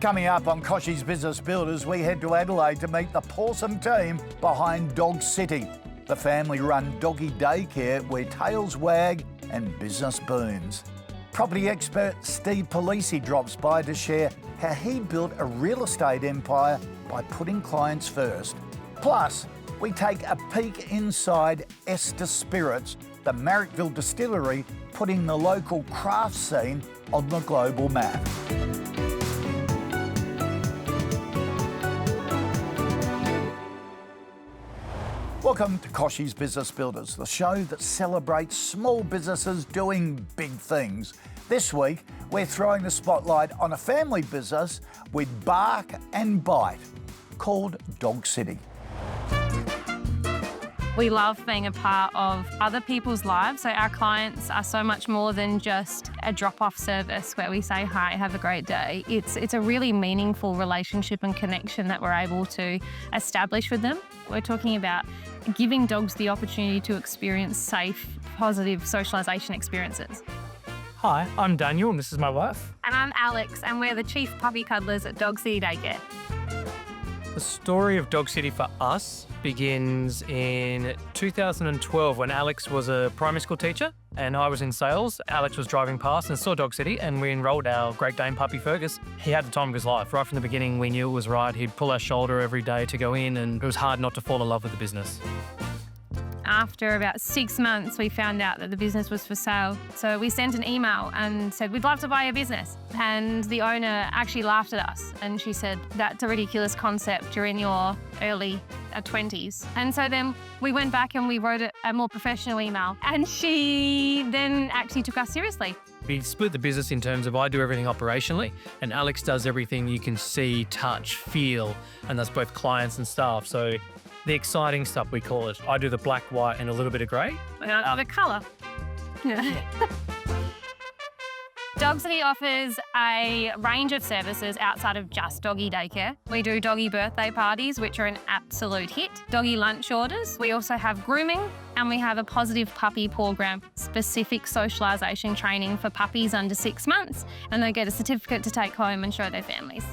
Coming up on Kochie's Business Builders, we head to Adelaide to meet the paw-some team behind DogCity, the family-run doggy daycare where tails wag and business booms. Property expert Steve Palise drops by to share how he built a real estate empire by putting clients first. Plus, we take a peek inside Ester Spirits, the Marrickville distillery, putting the local craft scene on the global map. Welcome to Kochie's Business Builders, the show that celebrates small businesses doing big things. This week, we're throwing the spotlight on a family business with bark and bite called DogCity. We love being a part of other people's lives. So our clients are so much more than just a drop-off service where we say, hi, have a great day. It's a really meaningful relationship and connection that we're able to establish with them. We're talking about giving dogs the opportunity to experience safe, positive socialisation experiences. Hi, I'm Daniel and this is my wife. And I'm Alex and we're the chief puppy cuddlers at DogCity Daycare. The story of DogCity for us begins in 2012 when Alex was a primary school teacher and I was in sales. Alex was driving past and saw DogCity and we enrolled our Great Dane puppy Fergus. He had the time of his life. Right from the beginning we knew it was right. He'd pull our shoulder every day to go in and it was hard not to fall in love with the business. After about 6 months, we found out that the business was for sale. So we sent an email and said, we'd love to buy your business. And the owner actually laughed at us. And she said, that's a ridiculous concept. You're in your early 20s. And so then we went back and we wrote a more professional email. And she then actually took us seriously. We split the business in terms of I do everything operationally and Alex does everything you can see, touch, feel, and that's both clients and staff. So the exciting stuff, we call it. I do the black, white, and a little bit of grey. The colour. DogCity offers a range of services outside of just doggy daycare. We do doggy birthday parties, which are an absolute hit. Doggy lunch orders. We also have grooming and we have a positive puppy program, specific socialisation training for puppies under 6 months, and they get a certificate to take home and show their families.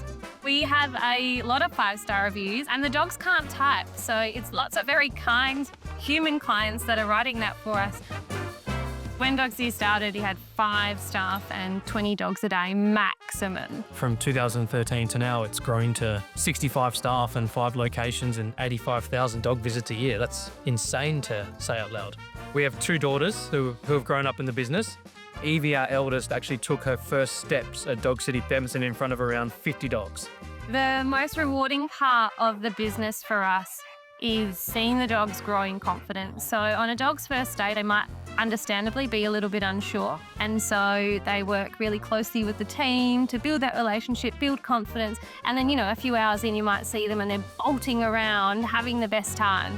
We have a lot of 5-star reviews and the dogs can't type, so it's lots of very kind human clients that are writing that for us. When DogCity started, he had 5 staff and 20 dogs a day maximum. From 2013 to now, it's grown to 65 staff and 5 locations and 85,000 dog visits a year. That's insane to say out loud. We have 2 daughters who have grown up in the business. Evie, our eldest, actually took her first steps at DogCity Pemberton in front of around 50 dogs. The most rewarding part of the business for us is seeing the dogs grow in confidence. So on a dog's first day, they might understandably be a little bit unsure. And so they work really closely with the team to build that relationship, build confidence. And then, a few hours in, you might see them and they're bolting around, having the best time.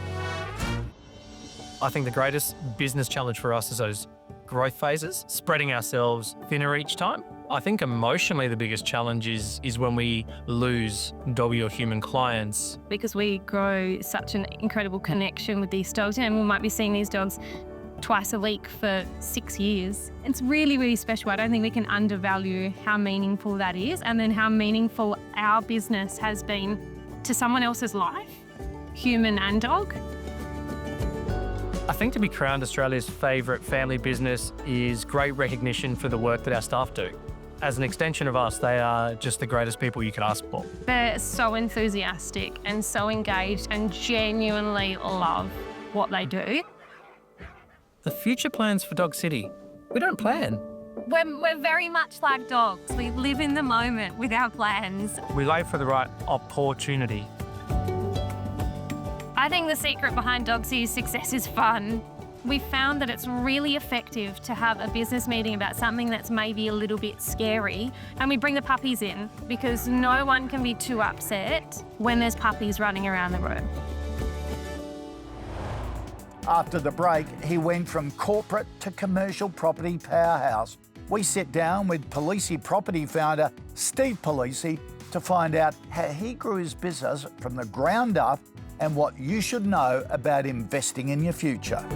I think the greatest business challenge for us is those growth phases, spreading ourselves thinner each time. I think emotionally the biggest challenge is when we lose doggy or human clients. Because we grow such an incredible connection with these dogs, and we might be seeing these dogs twice a week for 6 years. It's really, really special. I don't think we can undervalue how meaningful that is, and then how meaningful our business has been to someone else's life, human and dog. I think to be crowned Australia's favourite family business is great recognition for the work that our staff do. As an extension of us, they are just the greatest people you could ask for. They're so enthusiastic and so engaged and genuinely love what they do. The future plans for DogCity, we don't plan. We're very much like dogs. We live in the moment with our plans. We wait for the right opportunity. I think the secret behind DogCity's success is fun. We found that it's really effective to have a business meeting about something that's maybe a little bit scary, and we bring the puppies in because no one can be too upset when there's puppies running around the room. After the break, he went from corporate to commercial property powerhouse. We sit down with Palise property founder Steve Palise to find out how he grew his business from the ground up and what you should know about investing in your future.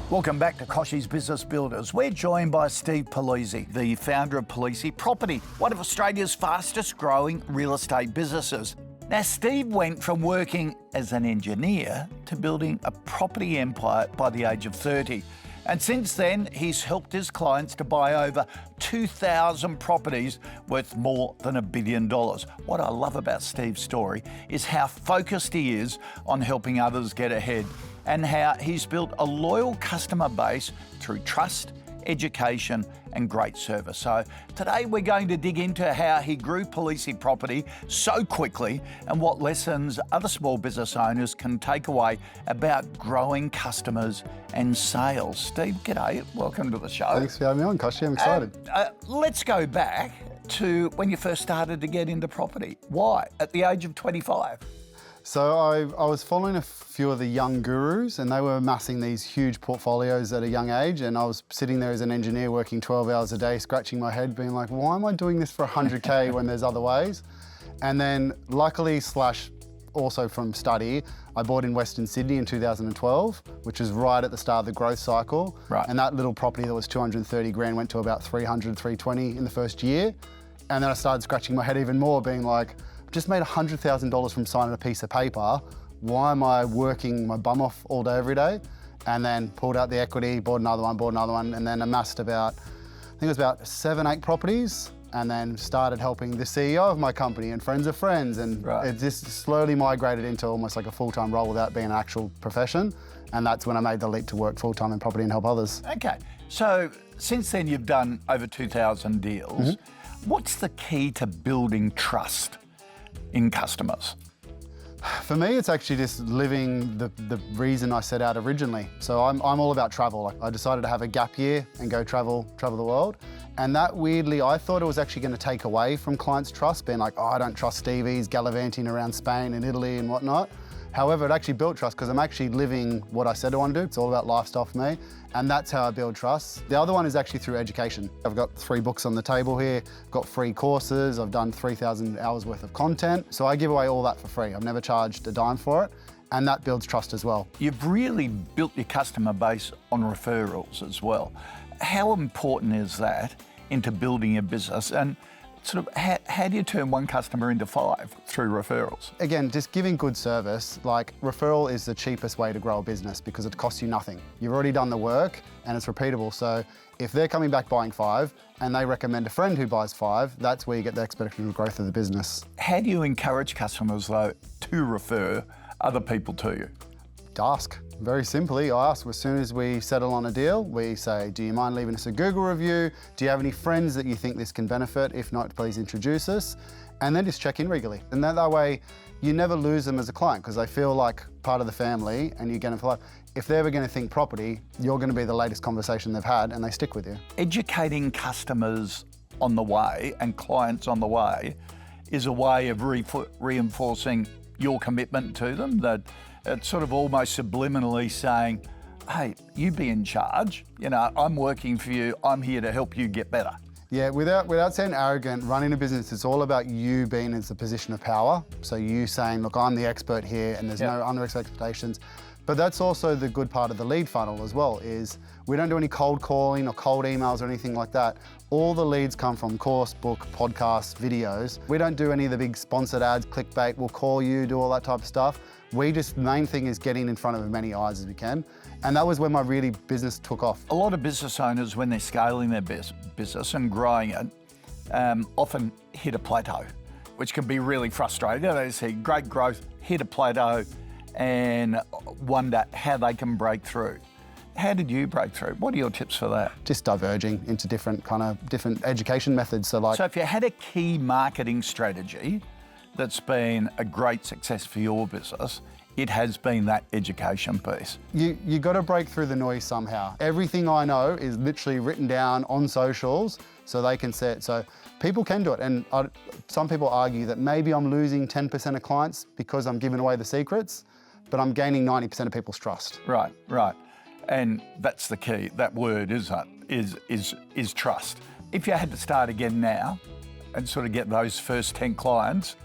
Welcome back to Kochie's Business Builders. We're joined by Steve Palise, the founder of Palise Property, one of Australia's fastest growing real estate businesses. Now, Steve went from working as an engineer to building a property empire by the age of 30. And since then, he's helped his clients to buy over 2,000 properties worth more than $1 billion. What I love about Steve's story is how focused he is on helping others get ahead, and how he's built a loyal customer base through trust, education and great service. So today we're going to dig into how he grew Palise Property so quickly and what lessons other small business owners can take away about growing customers and sales. Steve, g'day, welcome to the show. Thanks for having me on, Kochie, I'm excited. Let's go back to when you first started to get into property. Why? At the age of 25? So I was following a few of the young gurus, and they were amassing these huge portfolios at a young age, and I was sitting there as an engineer working 12 hours a day, scratching my head, being like, why am I doing this for 100K when there's other ways? And then luckily / also from study, I bought in Western Sydney in 2012, which was right at the start of the growth cycle. Right. And that little property that was 230 grand went to about 300, 320 in the first year. And then I started scratching my head even more, being like, just made $100,000 from signing a piece of paper. Why am I working my bum off all day, every day? And then pulled out the equity, bought another one, and then amassed about, I think it was about 7, 8 properties, and then started helping the CEO of my company and friends of friends. And Right. it just slowly migrated into almost like a full-time role without being an actual profession. And that's when I made the leap to work full-time in property and help others. Okay, so since then you've done over 2,000 deals. What's the key to building trust in customers? For me, it's actually just living the reason I set out originally. So I'm all about travel. Like, I decided to have a gap year and go travel the world. And that weirdly, I thought it was actually going to take away from clients' trust, being like, oh, I don't trust Steve, he's gallivanting around Spain and Italy and whatnot. However, it actually built trust because I'm actually living what I said I want to do. It's all about lifestyle for me. And that's how I build trust. The other one is actually through education. I've got 3 books on the table here, got free courses, I've done 3,000 hours worth of content. So I give away all that for free. I've never charged a dime for it. And that builds trust as well. You've really built your customer base on referrals as well. How important is that into building a business? And sort of how do you turn one customer into 5 through referrals? Again, just giving good service. Like, referral is the cheapest way to grow a business because it costs you nothing. You've already done the work and it's repeatable. So if they're coming back buying 5 and they recommend a friend who buys 5, that's where you get the exponential growth of the business. How do you encourage customers though to refer other people to you? Ask. Very simply, I ask as soon as we settle on a deal, we say, do you mind leaving us a Google review? Do you have any friends that you think this can benefit? If not, please introduce us. And then just check in regularly. And that way, you never lose them as a client because they feel like part of the family and you get them for life. If they're ever going to think property, you're going to be the latest conversation they've had and they stick with you. Educating customers on the way and clients on the way is a way of reinforcing your commitment to them, that it's sort of almost subliminally saying, hey, you be in charge, you know, I'm working for you, I'm here to help you get better. Yeah, without sounding arrogant, running a business, it's all about you being in the position of power. So you saying, look, I'm the expert here and there's no unrealistic expectations. But that's also the good part of the lead funnel as well, is we don't do any cold calling or cold emails or anything like that. All the leads come from course, book, podcasts, videos. We don't do any of the big sponsored ads, clickbait, we'll call you, do all that type of stuff. The main thing is getting in front of as many eyes as we can. And that was when my really business took off. A lot of business owners, when they're scaling their business and growing it, often hit a plateau, which can be really frustrating. They see great growth, hit a plateau, and wonder how they can break through. How did you break through? What are your tips for that? Just diverging into different education methods. So if you had a key marketing strategy that's been a great success for your business, it has been that education piece. You got to break through the noise somehow. Everything I know is literally written down on socials so they can see it. So people can do it. And some people argue that maybe I'm losing 10% of clients because I'm giving away the secrets, but I'm gaining 90% of people's trust. Right. And that's the key. That word is trust. If you had to start again now and sort of get those first 10 clients,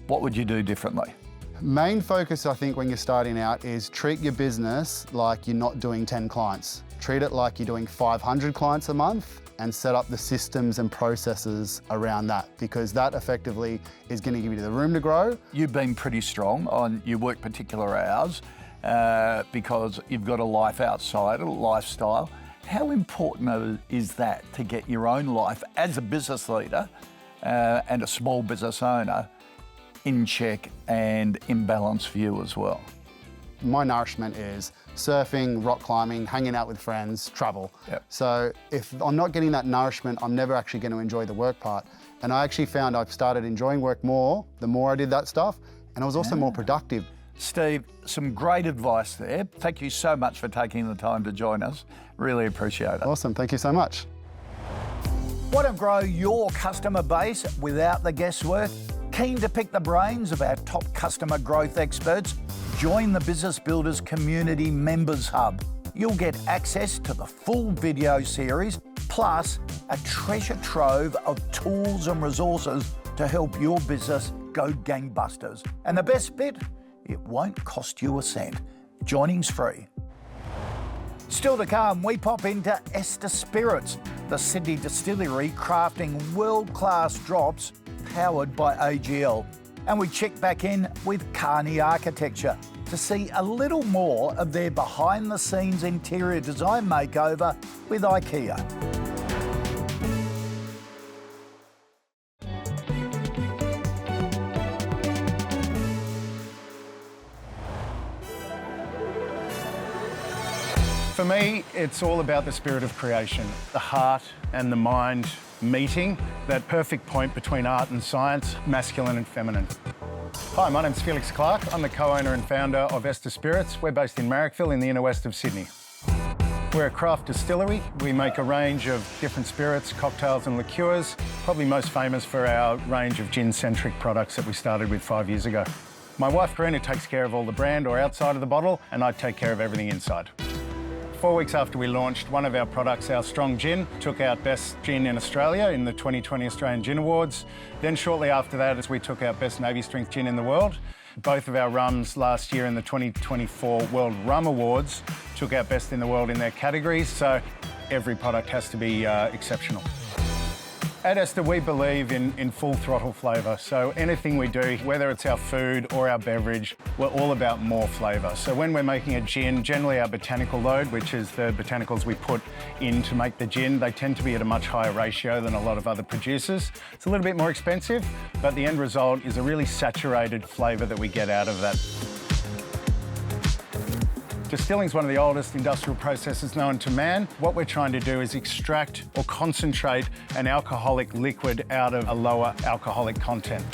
what would you do differently? Main focus, I think, when you're starting out is treat your business like you're not doing 10 clients. Treat it like you're doing 500 clients a month and set up the systems and processes around that, because that effectively is going to give you the room to grow. You've been pretty strong on your work particular hours because you've got a life outside, a lifestyle. How important is that to get your own life as a business leader and a small business owner in check and in balance for you as well? My nourishment is surfing, rock climbing, hanging out with friends, travel. Yep. So if I'm not getting that nourishment, I'm never actually going to enjoy the work part. And I actually found I've started enjoying work more the more I did that stuff, and I was also more productive. Steve, some great advice there. Thank you so much for taking the time to join us. Really appreciate it. Awesome, thank you so much. Want to grow your customer base without the guesswork? Keen to pick the brains of our top customer growth experts? Join the Business Builders Community Members Hub. You'll get access to the full video series, plus a treasure trove of tools and resources to help your business go gangbusters. And the best bit? It won't cost you a cent. Joining's free. Still to come, we pop into Ester Spirits, the Sydney distillery crafting world-class drops powered by AGL. And we check back in with Kochie Architecture to see a little more of their behind-the-scenes interior design makeover with IKEA. For me, it's all about the spirit of creation, the heart and the mind meeting, that perfect point between art and science, masculine and feminine. Hi, my name's Felix Clark. I'm the co-owner and founder of Ester Spirits. We're based in Marrickville in the inner west of Sydney. We're a craft distillery. We make a range of different spirits, cocktails and liqueurs, probably most famous for our range of gin-centric products that we started with 5 years ago. My wife, Karina, takes care of all the brand or outside of the bottle, and I take care of everything inside. 4 weeks after we launched, one of our products, our Strong Gin, took out Best Gin in Australia in the 2020 Australian Gin Awards. Then shortly after that, as we took out Best Navy Strength Gin in the world. Both of our rums last year in the 2024 World Rum Awards took out Best in the World in their categories, so every product has to be exceptional. At Ester, we believe in full throttle flavour. So anything we do, whether it's our food or our beverage, we're all about more flavour. So when we're making a gin, generally our botanical load, which is the botanicals we put in to make the gin, they tend to be at a much higher ratio than a lot of other producers. It's a little bit more expensive, but the end result is a really saturated flavour that we get out of that. Distilling is one of the oldest industrial processes known to man. What we're trying to do is extract or concentrate an alcoholic liquid out of a lower alcoholic content.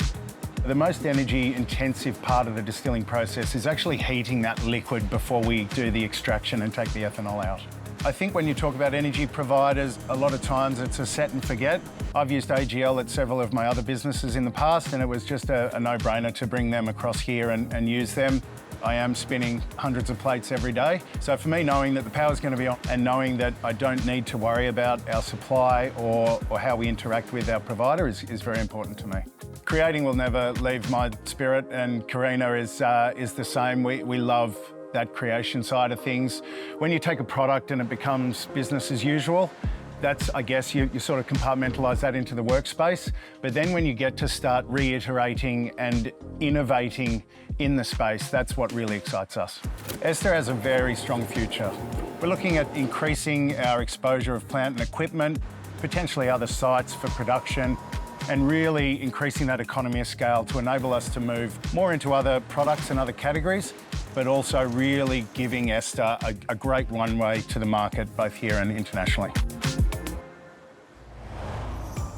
The most energy-intensive part of the distilling process is actually heating that liquid before we do the extraction and take the ethanol out. I think when you talk about energy providers, a lot of times it's a set and forget. I've used AGL at several of my other businesses in the past, and it was just a no-brainer to bring them across here and use them. I am spinning hundreds of plates every day. So for me, knowing that the power's going to be on and knowing that I don't need to worry about our supply or how we interact with our provider is very important to me. Creating will never leave my spirit, and Karina is the same. We love that creation side of things. When you take a product and it becomes business as usual, that's, I guess, you sort of compartmentalise that into the workspace. But then when you get to start reiterating and innovating in the space, that's what really excites us. Ester has a very strong future. We're looking at increasing our exposure of plant and equipment, potentially other sites for production, and really increasing that economy of scale to enable us to move more into other products and other categories, but also really giving Ester a great runway to the market, both here and internationally.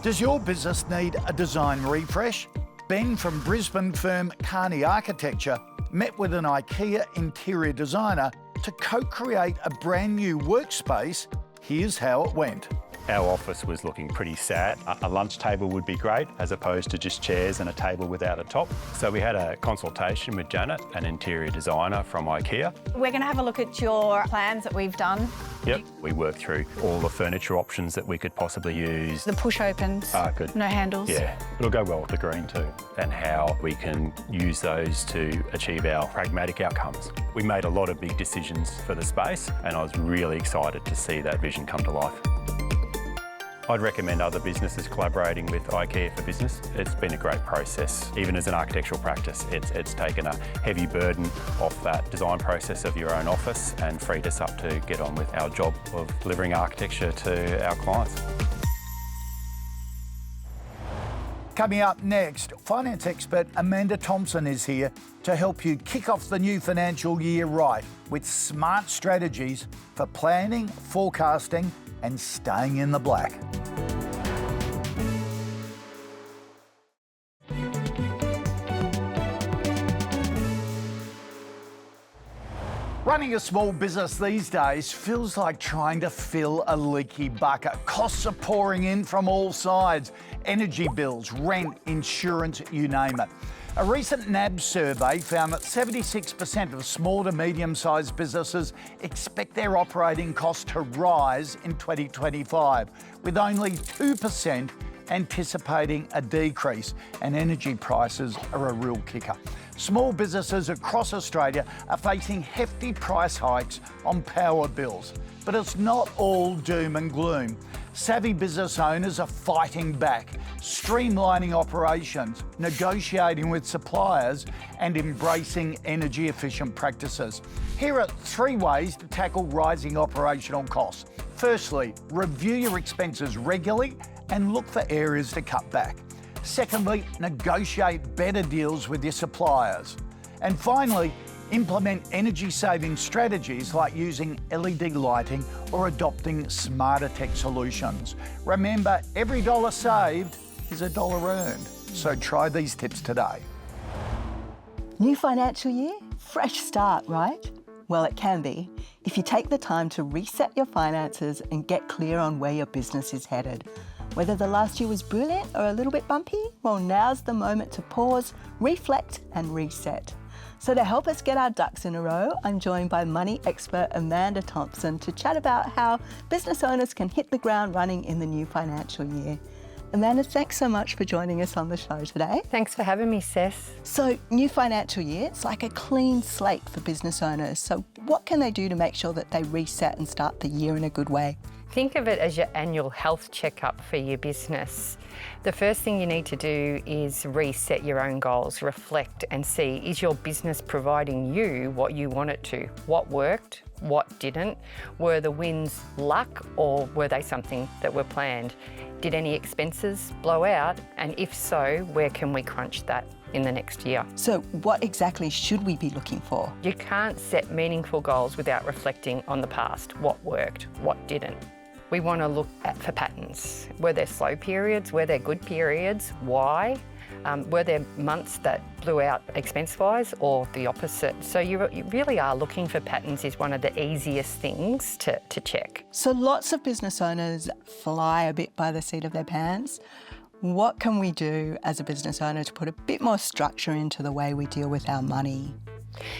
Does your business need a design refresh? Ben from Brisbane firm Kochie Architecture met with an IKEA interior designer to co-create a brand new workspace. Here's how it went. Our office was looking pretty sad. A lunch table would be great, as opposed to just chairs and a table without a top. So we had a consultation with Janet, an interior designer from IKEA. We're going to have a look at your plans that we've done. Yep, we worked through all the furniture options that we could possibly use. The push opens, Good. no handles. Yeah, it'll go well with the green too, and how we can use those to achieve our pragmatic outcomes. We made a lot of big decisions for the space, and I was really excited to see that vision come to life. I'd recommend other businesses collaborating with IKEA for business. It's been a great process. Even as an architectural practice, it's taken a heavy burden off that design process of your own office and freed us up to get on with our job of delivering architecture to our clients. Coming up next, finance expert Amanda Thompson is here to help you kick off the new financial year right with smart strategies for planning, forecasting and staying in the black. Running a small business these days feels like trying to fill a leaky bucket. Costs are pouring in from all sides. Energy bills, rent, insurance, you name it. A recent NAB survey found that 76% of small to medium-sized businesses expect their operating costs to rise in 2025, with only 2% anticipating a decrease, and energy prices are a real kicker. Small businesses across Australia are facing hefty price hikes on power bills, but it's not all doom and gloom. Savvy business owners are fighting back, streamlining operations, negotiating with suppliers and embracing energy efficient practices. Here are 3 ways to tackle rising operational costs. Firstly, review your expenses regularly and look for areas to cut back. Secondly, negotiate better deals with your suppliers. And finally, implement energy-saving strategies like using LED lighting or adopting smarter tech solutions. Remember, every dollar saved is a dollar earned. So try these tips today. New financial year, fresh start, right? Well, it can be if you take the time to reset your finances and get clear on where your business is headed. Whether the last year was brilliant or a little bit bumpy, well, now's the moment to pause, reflect and reset. So to help us get our ducks in a row, I'm joined by money expert Amanda Thompson to chat about how business owners can hit the ground running in the new financial year. Amanda, thanks so much for joining us on the show today. Thanks for having me, Cess. So, new financial year, it's like a clean slate for business owners. So what can they do to make sure that they reset and start the year in a good way? Think of it as your annual health checkup for your business. The first thing you need to do is reset your own goals, reflect and see, is your business providing you what you want it to? What worked? What didn't? Were the wins luck or were they something that were planned? Did any expenses blow out? And if so, where can we crunch that in the next year? So what exactly should we be looking for? You can't set meaningful goals without reflecting on the past, what worked, what didn't. We want to look for patterns. Were there slow periods? Were there good periods? Why? Were there months that blew out expense-wise or the opposite? So you really are looking for patterns is one of the easiest things to check. So lots of business owners fly a bit by the seat of their pants. What can we do as a business owner to put a bit more structure into the way we deal with our money?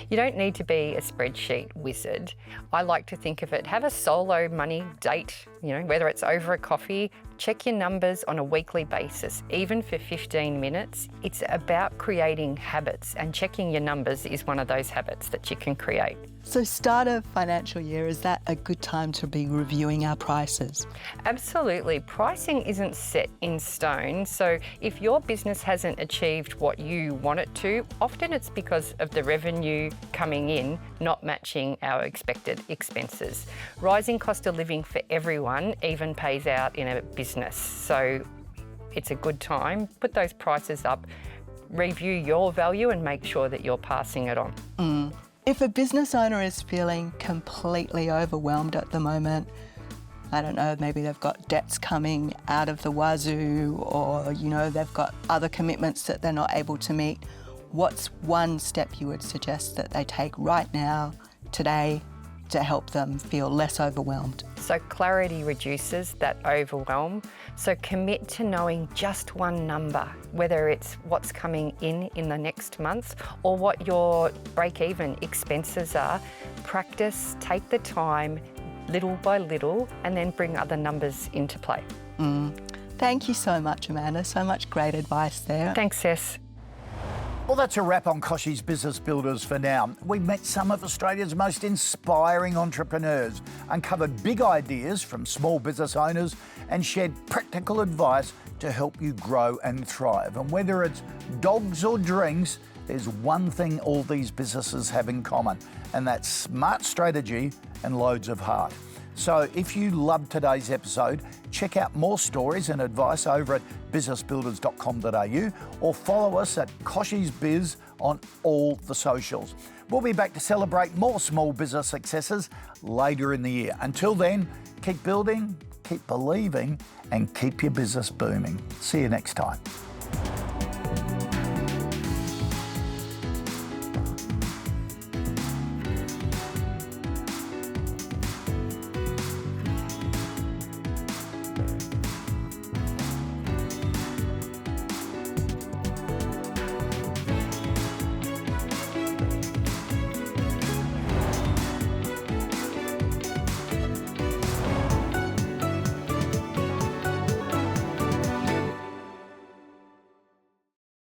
You don't need to be a spreadsheet wizard. I like to think of it, have a solo money date, whether it's over a coffee, check your numbers on a weekly basis, even for 15 minutes. It's about creating habits, and checking your numbers is one of those habits that you can create. So start of financial year, is that a good time to be reviewing our prices? Absolutely. Pricing isn't set in stone. So if your business hasn't achieved what you want it to, often it's because of the revenue coming in not matching our expected expenses. Rising cost of living for everyone even pays out in a business. So it's a good time. Put those prices up, review your value and make sure that you're passing it on. If a business owner is feeling completely overwhelmed at the moment, I don't know, maybe they've got debts coming out of the wazoo or, they've got other commitments that they're not able to meet, what's one step you would suggest that they take right now, today, to help them feel less overwhelmed. So clarity reduces that overwhelm. So commit to knowing just one number, whether it's what's coming in the next month or what your break-even expenses are. Practice, take the time, little by little, and then bring other numbers into play. Thank you so much, Amanda. So much great advice there. Thanks, Cess. Well, that's a wrap on Kochie's Business Builders for now. We've met some of Australia's most inspiring entrepreneurs, uncovered big ideas from small business owners, and shared practical advice to help you grow and thrive. And whether it's dogs or drinks, there's one thing all these businesses have in common, and that's smart strategy and loads of heart. So if you loved today's episode, check out more stories and advice over at businessbuilders.com.au or follow us at Kochie's Biz on all the socials. We'll be back to celebrate more small business successes later in the year. Until then, keep building, keep believing, and keep your business booming. See you next time.